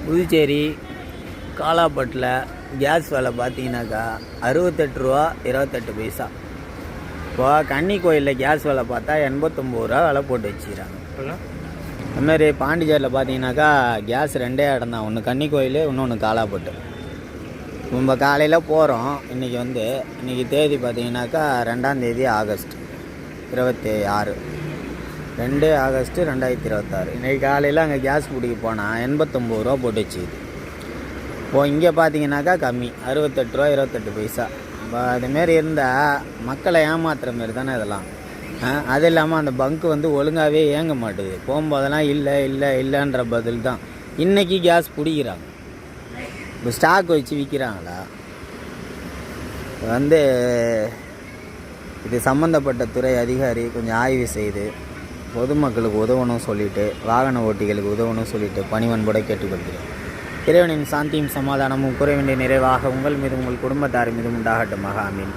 Puducherry காலாப்பட்டில் case விலை பார்த்தீங்கன்னாக்கா 68 ரூபா 28 பைசா. இப்போ கன்னி கோயிலில் கேஸ் விலை பார்த்தா 89 ரூபா விலை போட்டு வச்சுக்கிறாங்க. அதுமாரி பாண்டிச்சேரியில் பார்த்தீங்கன்னாக்கா கேஸ் ரெண்டே இடம் தான், ஒன்று கன்னி கோயில், இன்னொன்று காலாப்பட்டு. நம்ம காலையில் போகிறோம். இன்றைக்கி தேதி பார்த்தீங்கன்னாக்கா 2ஆம் தேதி ஆகஸ்ட் 26, 2 ஆகஸ்ட் 2026. இன்றைக்கி காலையில் அங்கே கேஸ் பிடிக்க போனால் 89 ரூபா போட்டு வச்சுக்குது. இப்போது இங்கே பார்த்தீங்கன்னாக்கா கம்மி, 68 ரூபா 28 பைசா. இப்போ அதுமாரி இருந்தால் மக்களை ஏமாத்துற மாரி தானே இதெல்லாம். அது இல்லாமல் அந்த பங்கு ஒழுங்காகவே இயங்க மாட்டுது. போகும்போதெல்லாம் இல்லைன்ற பதில் தான். இன்றைக்கி கேஸ் பிடிக்கிறாங்க, இப்போ ஸ்டாக் வச்சு விற்கிறாங்களா? இது சம்மந்தப்பட்ட துறை அதிகாரி கொஞ்சம் ஆய்வு செய்து பொதுமக்களுக்கு உதவணும் சொல்லிவிட்டு, வாகன ஓட்டிகளுக்கு உதவணும் சொல்லிவிட்டு பணிவன்போட கேட்டுக்கொள்கிறேன். இறைவனின் சாந்தியும் சமாதானமும் குறைவின்றி நிறைவாக உங்கள் மீது உங்கள் குடும்பத்தார் மீதும் உண்டாகட்டும். ஆமீன்.